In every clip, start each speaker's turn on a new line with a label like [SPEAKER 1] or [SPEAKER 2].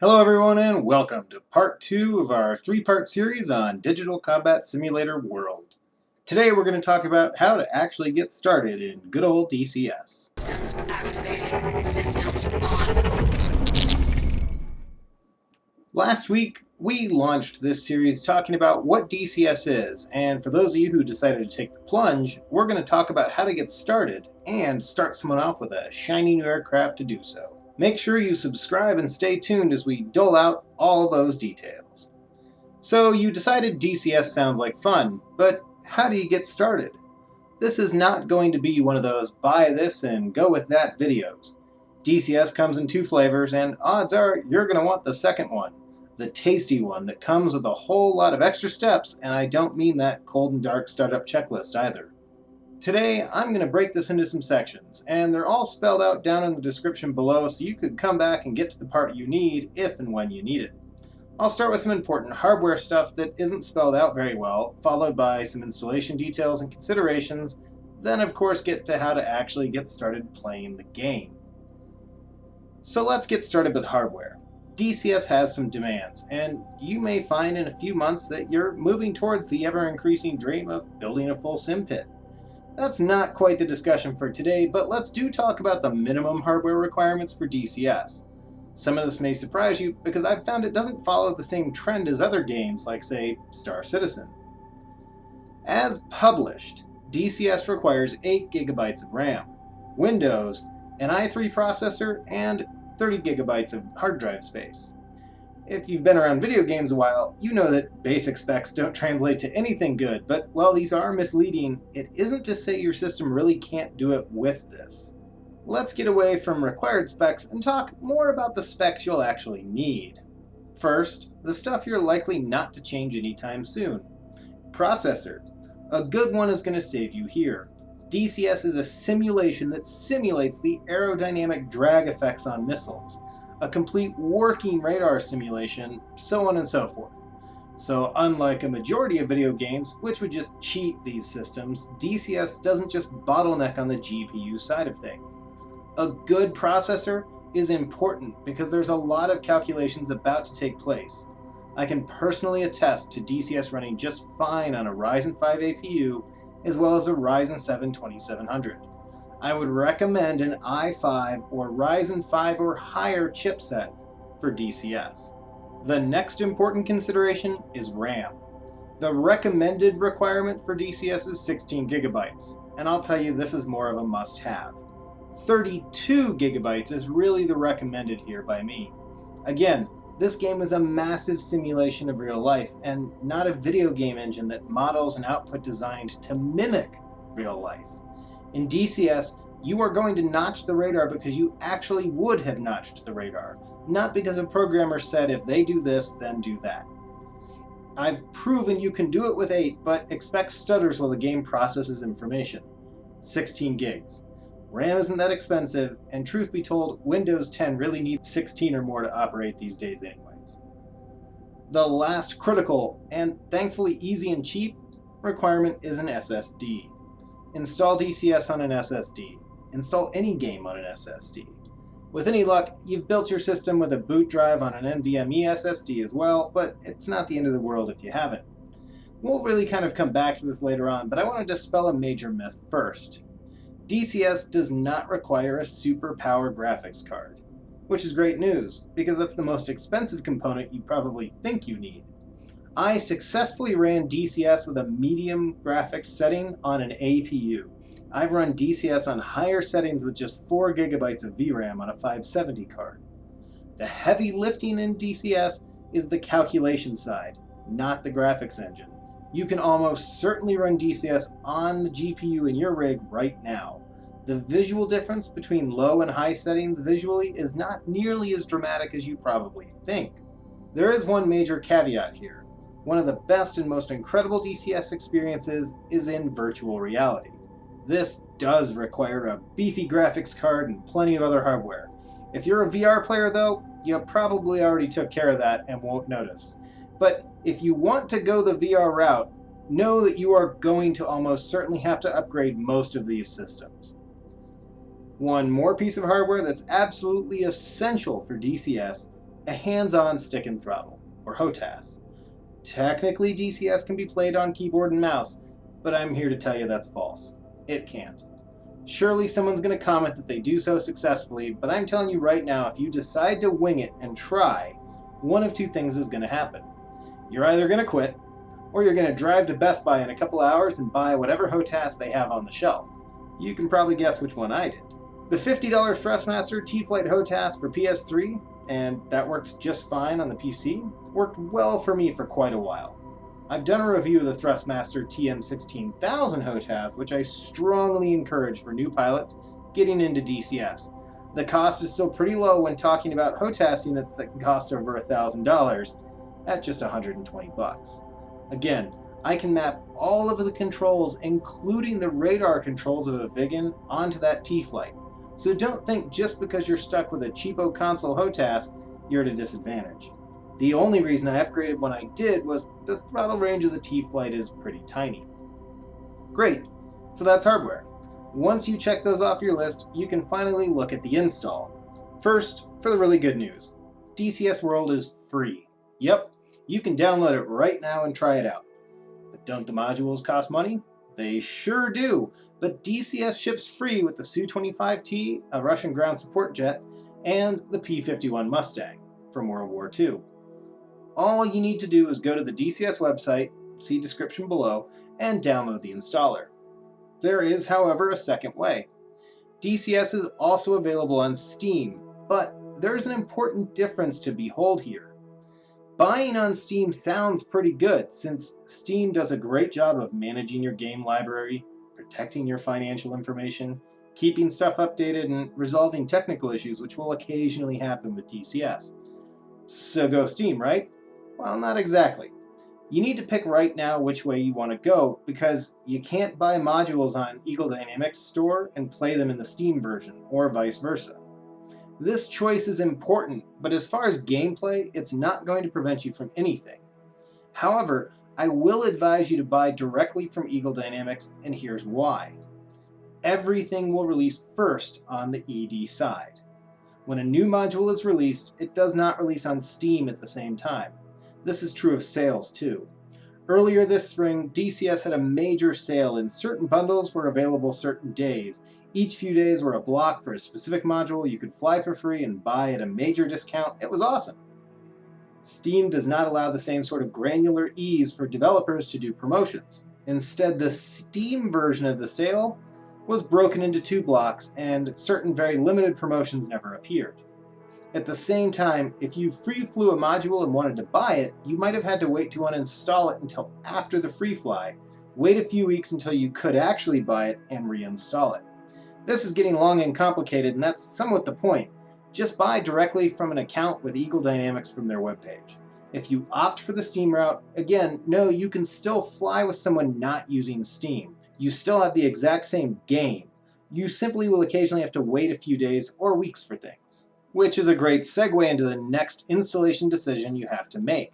[SPEAKER 1] Hello everyone and welcome to part 2 of our 3-part series on Digital Combat Simulator World. Today we're going to talk about how to actually get started in good old DCS.
[SPEAKER 2] Systems activating. Systems on.
[SPEAKER 1] Last week we launched this series talking about what DCS is, and for those of you who decided to take the plunge, we're going to talk about how to get started and start someone off with a shiny new aircraft to do so. Make sure you subscribe and stay tuned as we dole out all those details. So you decided DCS sounds like fun, but how do you get started? This is not going to be one of those buy this and go with that videos. DCS comes in 2 flavors, and odds are you're going to want the second one, the tasty one that comes with a whole lot of extra steps, and I don't mean that cold and dark startup checklist either. Today, I'm going to break this into some sections, and they're all spelled out down in the description below so you could come back and get to the part you need if and when you need it. I'll start with some important hardware stuff that isn't spelled out very well, followed by some installation details and considerations, then of course get to how to actually get started playing the game. So let's get started with hardware. DCS has some demands, and you may find in a few months that you're moving towards the ever-increasing dream of building a full sim pit. That's not quite the discussion for today, but let's talk about the minimum hardware requirements for DCS. Some of this may surprise you because I've found it doesn't follow the same trend as other games like, say, Star Citizen. As published, DCS requires 8 GB of RAM, Windows, an i3 processor, and 30 GB of hard drive space. If you've been around video games a while, you know that basic specs don't translate to anything good, but while these are misleading, it isn't to say your system really can't do it with this. Let's get away from required specs and talk more about the specs you'll actually need. First, the stuff you're likely not to change anytime soon. Processor. A good one is going to save you here. DCS is a simulation that simulates the aerodynamic drag effects on missiles, a complete working radar simulation, so on and so forth. So unlike a majority of video games, which would just cheat these systems, DCS doesn't just bottleneck on the GPU side of things. A good processor is important because there's a lot of calculations about to take place. I can personally attest to DCS running just fine on a Ryzen 5 APU as well as a Ryzen 7 2700. I would recommend an i5 or Ryzen 5 or higher chipset for DCS. The next important consideration is RAM. The recommended requirement for DCS is 16 GB, and I'll tell you this is more of a must-have. 32 GB is really the recommended here by me. Again, this game is a massive simulation of real life and not a video game engine that models an output designed to mimic real life. In DCS, you are going to notch the radar because you actually would have notched the radar, not because a programmer said if they do this, then do that. I've proven you can do it with 8, but expect stutters while the game processes information. 16 gigs. RAM isn't that expensive, and truth be told, Windows 10 really needs 16 or more to operate these days anyways. The last critical, and thankfully easy and cheap, requirement is an SSD. Install DCS on an SSD. Install any game on an SSD. With any luck, you've built your system with a boot drive on an NVMe SSD as well, but it's not the end of the world if you haven't. We'll really kind of come back to this later on, but I want to dispel a major myth first. DCS does not require a super power graphics card, which is great news, because that's the most expensive component you probably think you need. I successfully ran DCS with a medium graphics setting on an APU. I've run DCS on higher settings with just 4 GB of VRAM on a 570 card. The heavy lifting in DCS is the calculation side, not the graphics engine. You can almost certainly run DCS on the GPU in your rig right now. The visual difference between low and high settings visually is not nearly as dramatic as you probably think. There is one major caveat here. One of the best and most incredible DCS experiences is in virtual reality. This does require a beefy graphics card and plenty of other hardware. If you're a VR player though, you probably already took care of that and won't notice. But if you want to go the VR route, know that you are going to almost certainly have to upgrade most of these systems. One more piece of hardware that's absolutely essential for DCS a hands-on stick and throttle, or HOTAS. Technically, DCS can be played on keyboard and mouse, but I'm here to tell you that's false. It can't. Surely someone's going to comment that they do so successfully, but I'm telling you right now, if you decide to wing it and try, one of two things is going to happen. You're either going to quit, or you're going to drive to Best Buy in a couple hours and buy whatever HOTAS they have on the shelf. You can probably guess which one I did. The $50 Thrustmaster T-Flight HOTAS for PS3, and that worked just fine on the PC, worked well for me for quite a while. I've done a review of the Thrustmaster TM16000 HOTAS, which I strongly encourage for new pilots getting into DCS. The cost is still pretty low when talking about HOTAS units that can cost over $1,000 at just $120. Again, I can map all of the controls, including the radar controls of a Viggen, onto that T-Flight. So don't think just because you're stuck with a cheapo console HOTAS, you're at a disadvantage. The only reason I upgraded when I did was the throttle range of the T-Flight is pretty tiny. Great, so that's hardware. Once you check those off your list, you can finally look at the install. First, for the really good news, DCS World is free. Yep, you can download it right now and try it out. But don't the modules cost money? They sure do, but DCS ships free with the Su-25T, a Russian ground support jet, and the P-51 Mustang from World War II. All you need to do is go to the DCS website, see description below, and download the installer. There is, however, a second way. DCS is also available on Steam, but there's an important difference to behold here. Buying on Steam sounds pretty good, since Steam does a great job of managing your game library, protecting your financial information, keeping stuff updated, and resolving technical issues, which will occasionally happen with DCS. So go Steam, right? Well, not exactly. You need to pick right now which way you want to go, because you can't buy modules on Eagle Dynamics store and play them in the Steam version, or vice versa. This choice is important, but as far as gameplay, it's not going to prevent you from anything. However, I will advise you to buy directly from Eagle Dynamics, and here's why. Everything will release first on the ED side. When a new module is released, it does not release on Steam at the same time. This is true of sales too. Earlier this spring, DCS had a major sale and certain bundles were available certain days. Each few days were a block for a specific module you could fly for free and buy at a major discount. It was awesome. Steam does not allow the same sort of granular ease for developers to do promotions. Instead, the Steam version of the sale was broken into 2 blocks and certain very limited promotions never appeared. At the same time, if you free flew a module and wanted to buy it, you might have had to wait to uninstall it until after the free fly, wait a few weeks until you could actually buy it, and reinstall it. This is getting long and complicated, and that's somewhat the point. Just buy directly from an account with Eagle Dynamics from their webpage. If you opt for the Steam route, again, no, you can still fly with someone not using Steam. You still have the exact same game. You simply will occasionally have to wait a few days or weeks for things. Which is a great segue into the next installation decision you have to make.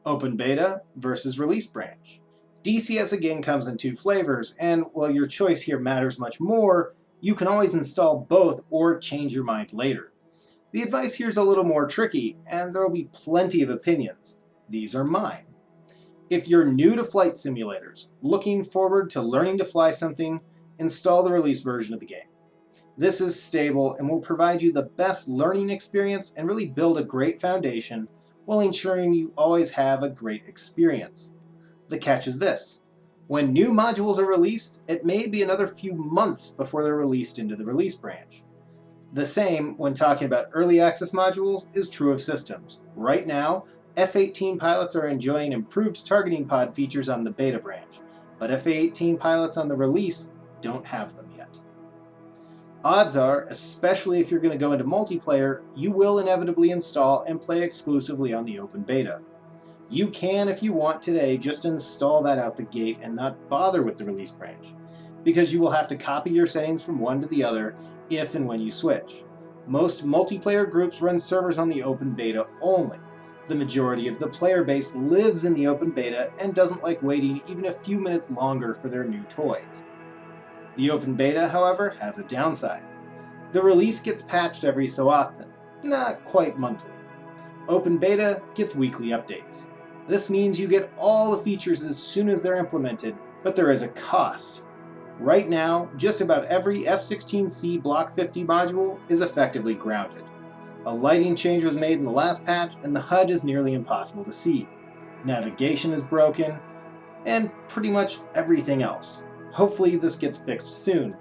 [SPEAKER 1] Open beta versus release branch. DCS again comes in 2 flavors, and while your choice here matters much more, you can always install both or change your mind later. The advice here is a little more tricky, and there will be plenty of opinions. These are mine. If you're new to flight simulators, looking forward to learning to fly something, install the release version of the game. This is stable and will provide you the best learning experience and really build a great foundation while ensuring you always have a great experience. The catch is this. When new modules are released, it may be another few months before they're released into the release branch. The same, when talking about early access modules, is true of systems. Right now, F-18 pilots are enjoying improved targeting pod features on the beta branch, but F-18 pilots on the release don't have them yet. Odds are, especially if you're going to go into multiplayer, you will inevitably install and play exclusively on the open beta. You can, if you want today, just install that out the gate and not bother with the release branch, because you will have to copy your settings from one to the other if and when you switch. Most multiplayer groups run servers on the open beta only. The majority of the player base lives in the open beta and doesn't like waiting even a few minutes longer for their new toys. The open beta, however, has a downside. The release gets patched every so often, not quite monthly. Open beta gets weekly updates. This means you get all the features as soon as they're implemented, but there is a cost. Right now, just about every F-16C Block 50 module is effectively grounded. A lighting change was made in the last patch, and the HUD is nearly impossible to see. Navigation is broken, and pretty much everything else. Hopefully this gets fixed soon.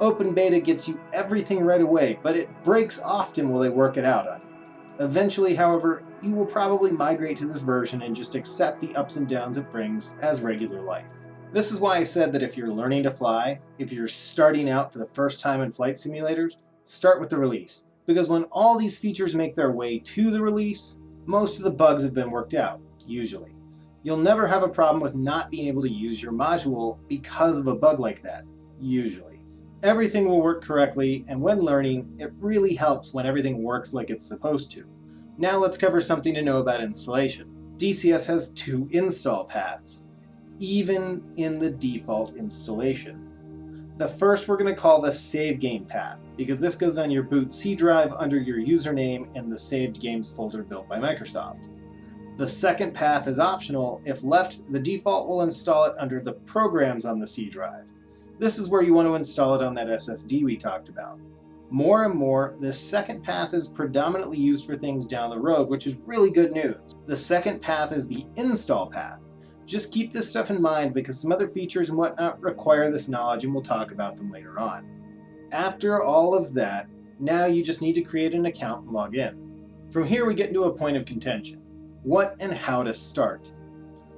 [SPEAKER 1] Open beta gets you everything right away, but it breaks often while they work it out on you. Eventually, however, you will probably migrate to this version and just accept the ups and downs it brings as regular life. This is why I said that if you're learning to fly, if you're starting out for the first time in flight simulators, start with the release. Because when all these features make their way to the release, most of the bugs have been worked out, usually. You'll never have a problem with not being able to use your module because of a bug like that, usually. Everything will work correctly, and when learning, it really helps when everything works like it's supposed to. Now let's cover something to know about installation. DCS has 2 install paths, even in the default installation. The first we're going to call the save game path, because this goes on your boot C drive under your username in the saved games folder built by Microsoft. The second path is optional. If left, the default will install it under the programs on the C drive. This is where you want to install it on that SSD we talked about. More and more, this second path is predominantly used for things down the road, which is really good news. The second path is the install path. Just keep this stuff in mind because some other features and whatnot require this knowledge, and we'll talk about them later on. After all of that, now you just need to create an account and log in. From here we get into a point of contention. What and how to start?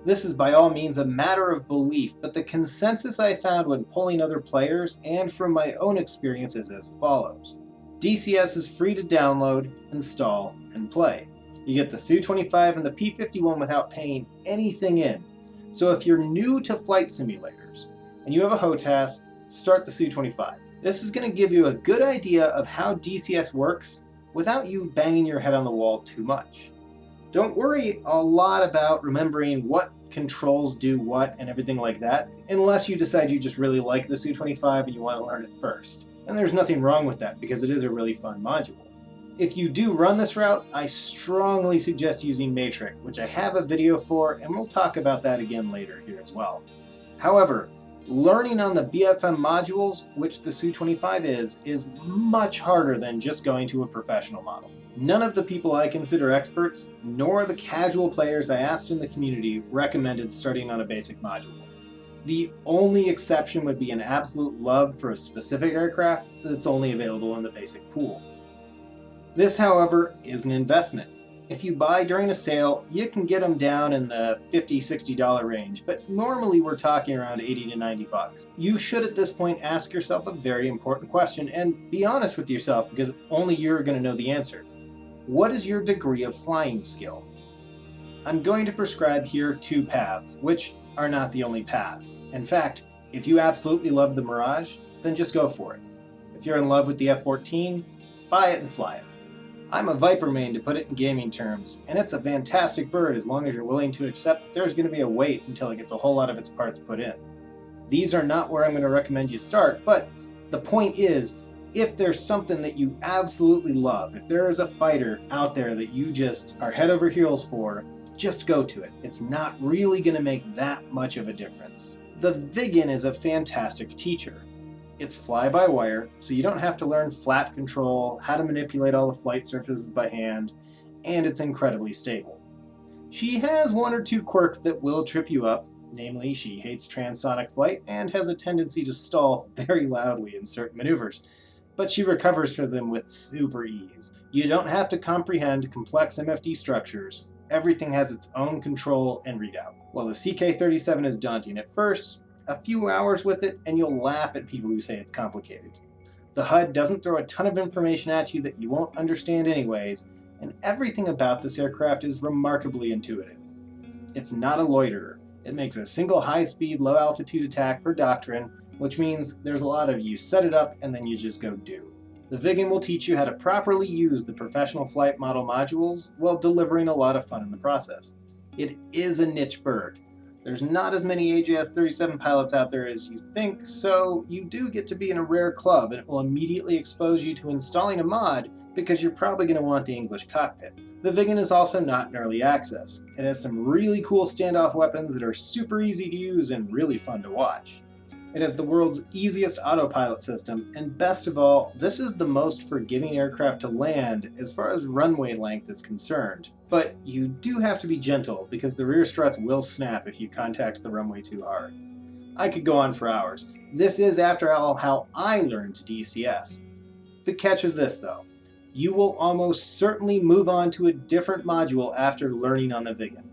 [SPEAKER 1] This is by all means a matter of belief, but the consensus I found when polling other players and from my own experience is as follows. DCS is free to download, install, and play. You get the Su-25 and the P-51 without paying anything in. So if you're new to flight simulators and you have a HOTAS, start the Su-25. This is going to give you a good idea of how DCS works without you banging your head on the wall too much. Don't worry a lot about remembering what controls do what and everything like that, unless you decide you just really like the Su-25 and you want to learn it first. And there's nothing wrong with that because it is a really fun module. If you do run this route, I strongly suggest using Matric, which I have a video for, and we'll talk about that again later here as well. However, learning on the PFM modules, which the Su-25 is much harder than just going to a professional model. None of the people I consider experts, nor the casual players I asked in the community, recommended starting on a basic module. The only exception would be an absolute love for a specific aircraft that's only available in the basic pool. This, however, is an investment. If you buy during a sale, you can get them down in the $50, $60 range, but normally we're talking around 80 to 90 bucks. You should at this point ask yourself a very important question and be honest with yourself because only you're going to know the answer. What is your degree of flying skill? I'm going to prescribe here 2 paths, which are not the only paths. In fact, if you absolutely love the Mirage, then just go for it. If you're in love with the F-14, buy it and fly it. I'm a Viper main to put it in gaming terms, and it's a fantastic bird as long as you're willing to accept that there's going to be a wait until it gets a whole lot of its parts put in. These are not where I'm going to recommend you start, but the point is, if there's something that you absolutely love, if there is a fighter out there that you just are head over heels for, just go to it. It's not really going to make that much of a difference. The Viggen is a fantastic teacher. It's fly-by-wire, so you don't have to learn flat control, how to manipulate all the flight surfaces by hand, and it's incredibly stable. She has 1 or 2 quirks that will trip you up, namely she hates transonic flight and has a tendency to stall very loudly in certain maneuvers, but she recovers from them with super ease. You don't have to comprehend complex MFD structures. Everything has its own control and readout. While the CK-37 is daunting at first, a few hours with it and you'll laugh at people who say it's complicated. The HUD doesn't throw a ton of information at you that you won't understand anyways, and everything about this aircraft is remarkably intuitive. It's not a loiterer. It makes a single high-speed, low-altitude attack per doctrine, which means there's a lot of you set it up and then you just go do. The Viggen will teach you how to properly use the professional flight model modules while delivering a lot of fun in the process. It is a niche bird. There's not as many AJS-37 pilots out there as you think, so you do get to be in a rare club and it will immediately expose you to installing a mod because you're probably going to want the English cockpit. The Viggen is also not in early access. It has some really cool standoff weapons that are super easy to use and really fun to watch. It has the world's easiest autopilot system, and best of all, this is the most forgiving aircraft to land as far as runway length is concerned. But you do have to be gentle, because the rear struts will snap if you contact the runway too hard. I could go on for hours. This is, after all, how I learned DCS. The catch is this, though. You will almost certainly move on to a different module after learning on the Viggen.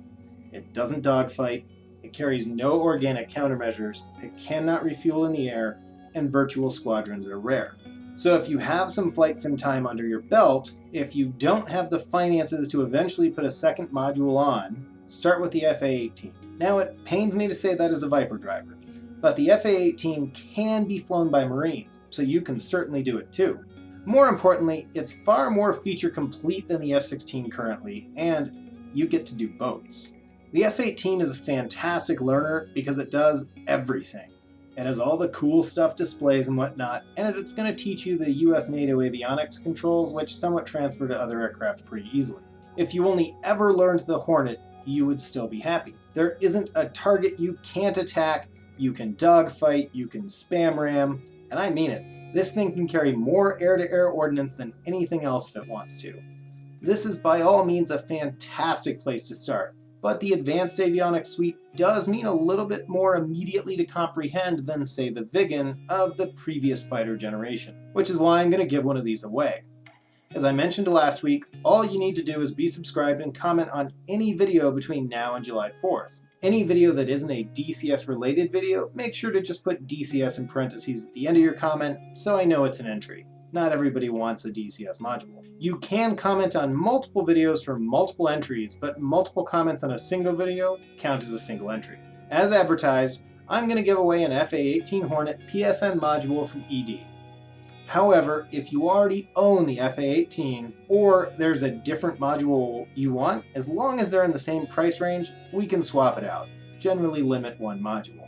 [SPEAKER 1] It doesn't dogfight, it carries no organic countermeasures, it cannot refuel in the air, and virtual squadrons are rare. So if you have some flight sim time under your belt, if you don't have the finances to eventually put a second module on, start with the FA-18. Now it pains me to say that as a Viper driver, but the FA-18 can be flown by Marines, so you can certainly do it too. More importantly, it's far more feature complete than the F-16 currently, and you get to do boats. The F-18 is a fantastic learner because it does everything. It has all the cool stuff displays and whatnot, and it's going to teach you the US NATO avionics controls, which somewhat transfer to other aircraft pretty easily. If you only ever learned the Hornet, you would still be happy. There isn't a target you can't attack, you can dogfight, you can spam ram, and I mean it. This thing can carry more air-to-air ordnance than anything else if it wants to. This is by all means a fantastic place to start, but the advanced avionics suite does mean a little bit more immediately to comprehend than, say, the Viggen of the previous fighter generation, which is why I'm going to give one of these away. As I mentioned last week, all you need to do is be subscribed and comment on any video between now and July 4th. Any video that isn't a DCS related video, make sure to just put DCS in parentheses at the end of your comment so I know it's an entry. Not everybody wants a DCS module. You can comment on multiple videos for multiple entries, but multiple comments on a single video count as a single entry. As advertised, I'm going to give away an FA-18 Hornet PFM module from ED. However, if you already own the FA-18, or there's a different module you want, as long as they're in the same price range, we can swap it out. Generally limit one module.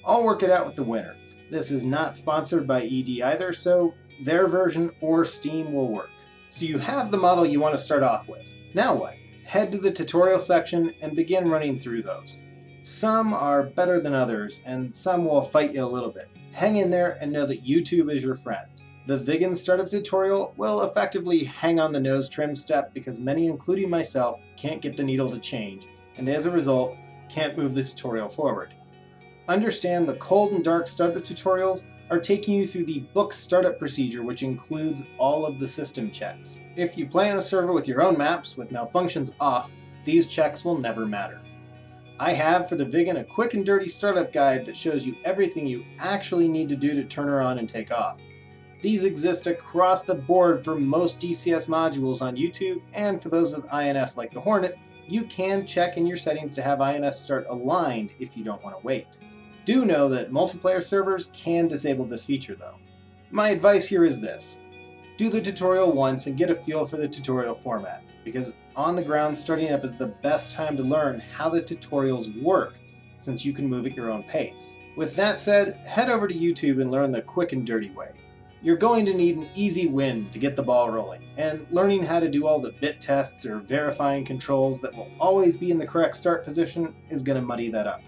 [SPEAKER 1] I'll work it out with the winner. This is not sponsored by ED either, so their version or Steam will work. So you have the model you want to start off with. Now what? Head to the tutorial section and begin running through those. Some are better than others, and some will fight you a little bit. Hang in there and know that YouTube is your friend. The Viggen startup tutorial will effectively hang on the nose trim step because many, including myself, can't get the needle to change, and as a result, can't move the tutorial forward. Understand the cold and dark startup tutorials are taking you through the book startup procedure, which includes all of the system checks. If you play on a server with your own maps with malfunctions off, these checks will never matter. I have for the Viggen a quick and dirty startup guide that shows you everything you actually need to do to turn her on and take off. These exist across the board for most DCS modules on YouTube, and for those with INS like the Hornet, you can check in your settings to have INS start aligned if you don't want to wait. Do know that multiplayer servers can disable this feature though. My advice here is this: do the tutorial once and get a feel for the tutorial format, because on the ground starting up is the best time to learn how the tutorials work, since you can move at your own pace. With that said, head over to YouTube and learn the quick and dirty way. You're going to need an easy win to get the ball rolling, and learning how to do all the bit tests or verifying controls that will always be in the correct start position is going to muddy that up.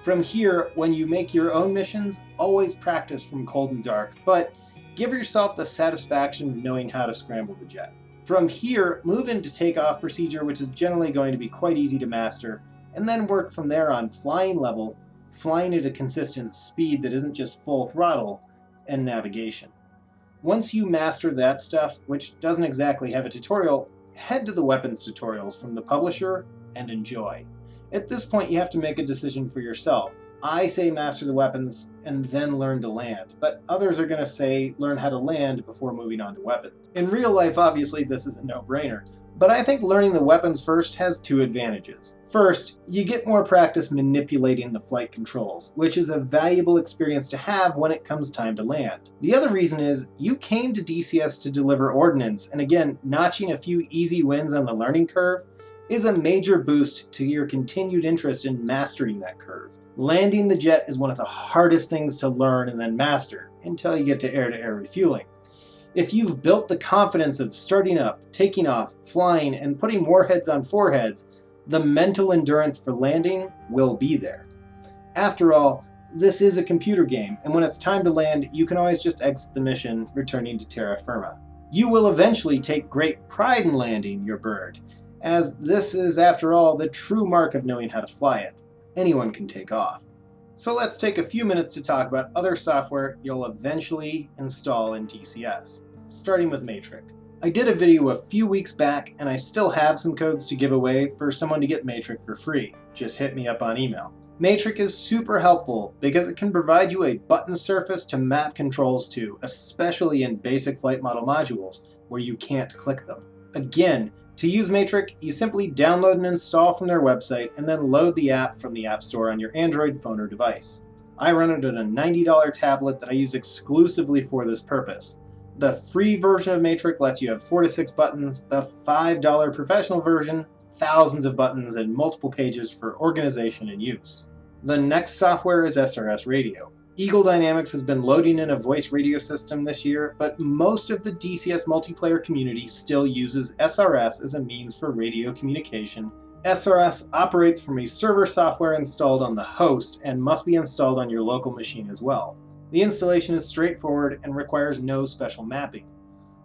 [SPEAKER 1] From here, when you make your own missions, always practice from cold and dark, but give yourself the satisfaction of knowing how to scramble the jet. From here, move into takeoff procedure, which is generally going to be quite easy to master, and then work from there on flying level, flying at a consistent speed that isn't just full throttle, and navigation. Once you master that stuff, which doesn't exactly have a tutorial, head to the weapons tutorials from the publisher and enjoy. At this point, you have to make a decision for yourself. I say master the weapons and then learn to land, but others are going to say learn how to land before moving on to weapons. In real life, obviously, this is a no-brainer, but I think learning the weapons first has two advantages. First, you get more practice manipulating the flight controls, which is a valuable experience to have when it comes time to land. The other reason is you came to DCS to deliver ordnance, and again, notching a few easy wins on the learning curve is a major boost to your continued interest in mastering that curve. Landing the jet is one of the hardest things to learn and then master, until you get to air-to-air refueling. If you've built the confidence of starting up, taking off, flying, and putting warheads on foreheads, the mental endurance for landing will be there. After all, this is a computer game, and when it's time to land, you can always just exit the mission, returning to terra firma. You will eventually take great pride in landing your bird, as this is, after all, the true mark of knowing how to fly it. Anyone can take off. So let's take a few minutes to talk about other software you'll eventually install in DCS, starting with Matric. I did a video a few weeks back, and I still have some codes to give away for someone to get Matric for free. Just hit me up on email. Matric is super helpful because it can provide you a button surface to map controls to, especially in basic flight model modules where you can't click them. Again, to use Matric, you simply download and install from their website and then load the app from the App Store on your Android phone or device. I run it on a $90 tablet that I use exclusively for this purpose. The free version of Matric lets you have 4 to 6 buttons. The $5 professional version, thousands of buttons and multiple pages for organization and use. The next software is SRS Radio. Eagle Dynamics has been loading in a voice radio system this year, but most of the DCS multiplayer community still uses SRS as a means for radio communication. SRS operates from a server software installed on the host and must be installed on your local machine as well. The installation is straightforward and requires no special mapping.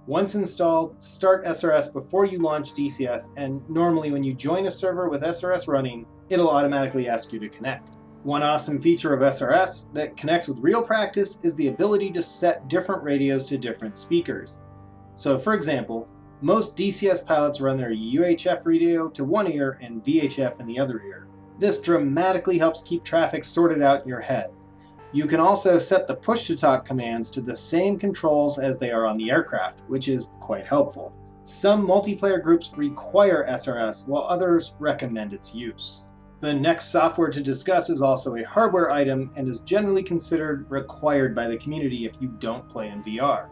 [SPEAKER 1] Once installed, start SRS before you launch DCS, and normally when you join a server with SRS running, it'll automatically ask you to connect. One awesome feature of SRS that connects with real practice is the ability to set different radios to different speakers. So for example, most DCS pilots run their UHF radio to one ear and VHF in the other ear. This dramatically helps keep traffic sorted out in your head. You can also set the push-to-talk commands to the same controls as they are on the aircraft, which is quite helpful. Some multiplayer groups require SRS, while others recommend its use. The next software to discuss is also a hardware item and is generally considered required by the community if you don't play in VR.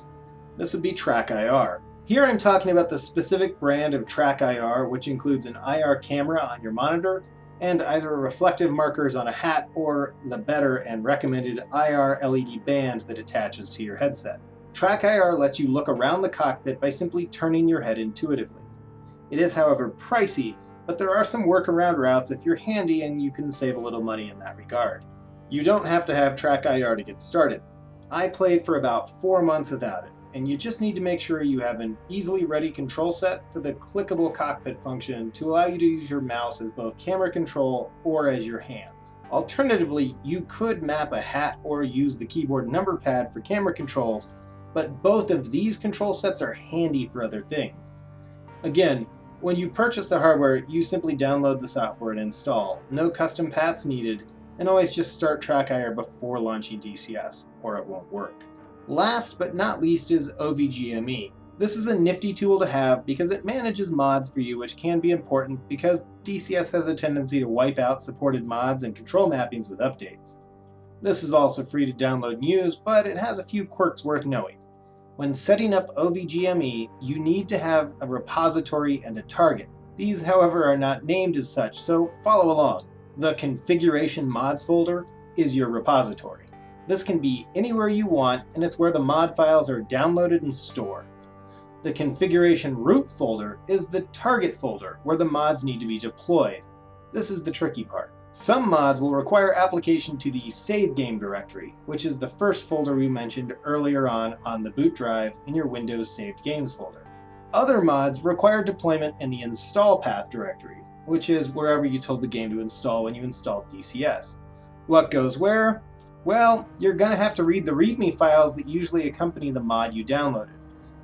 [SPEAKER 1] This would be TrackIR. Here I'm talking about the specific brand of TrackIR, which includes an IR camera on your monitor, and either reflective markers on a hat or the better and recommended IR LED band that attaches to your headset. TrackIR lets you look around the cockpit by simply turning your head intuitively. It is, however, pricey, but there are some workaround routes if you're handy and you can save a little money in that regard. You don't have to have TrackIR to get started. I played for about 4 months without it, and you just need to make sure you have an easily ready control set for the clickable cockpit function to allow you to use your mouse as both camera control or as your hands. Alternatively, you could map a hat or use the keyboard number pad for camera controls, but both of these control sets are handy for other things. Again, when you purchase the hardware, you simply download the software and install. No custom paths needed, and always just start TrackIR before launching DCS, or it won't work. Last but not least is OVGME. This is a nifty tool to have because it manages mods for you, which can be important because DCS has a tendency to wipe out supported mods and control mappings with updates. This is also free to download and use, but it has a few quirks worth knowing. When setting up OVGME, you need to have a repository and a target. These, however, are not named as such, so follow along. The configuration mods folder is your repository. This can be anywhere you want, and it's where the mod files are downloaded and stored. The configuration root folder is the target folder, where the mods need to be deployed. This is the tricky part. Some mods will require application to the save game directory, which is the first folder we mentioned earlier on the boot drive in your Windows saved games folder. Other mods require deployment in the install path directory, which is wherever you told the game to install when you installed DCS. What goes where? Well, you're going to have to read the README files that usually accompany the mod you downloaded,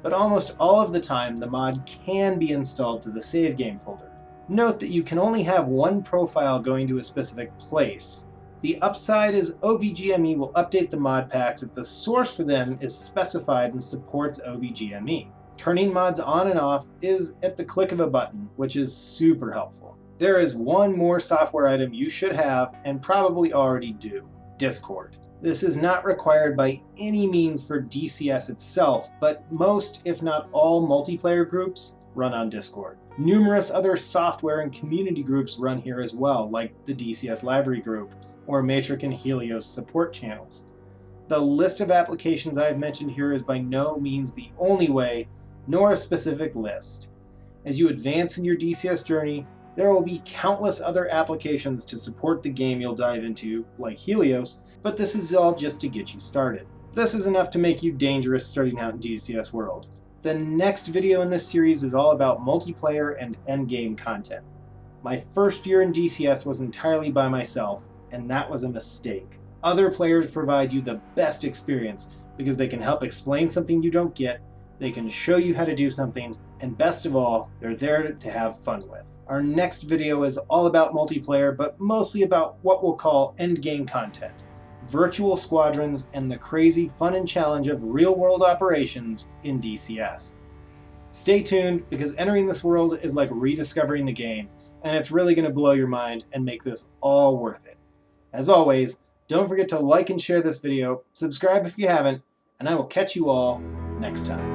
[SPEAKER 1] but almost all of the time the mod can be installed to the save game folder. Note that you can only have one profile going to a specific place. The upside is OVGME will update the mod packs if the source for them is specified and supports OVGME. Turning mods on and off is at the click of a button, which is super helpful. There is one more software item you should have and probably already do: Discord. This is not required by any means for DCS itself, but most, if not all, multiplayer groups run on Discord. Numerous other software and community groups run here as well, like the DCS Library Group or Matric and Helios support channels. The list of applications I've mentioned here is by no means the only way, nor a specific list. As you advance in your DCS journey, there will be countless other applications to support the game you'll dive into, like Helios, but this is all just to get you started. This is enough to make you dangerous starting out in DCS world. The next video in this series is all about multiplayer and endgame content. My first year in DCS was entirely by myself, and that was a mistake. Other players provide you the best experience because they can help explain something you don't get, they can show you how to do something, and best of all, they're there to have fun with. Our next video is all about multiplayer, but mostly about what we'll call endgame content, virtual squadrons, and the crazy fun and challenge of real-world operations in DCS. Stay tuned, because entering this world is like rediscovering the game, and it's really going to blow your mind and make this all worth it. As always, don't forget to like and share this video, subscribe if you haven't, and I will catch you all next time.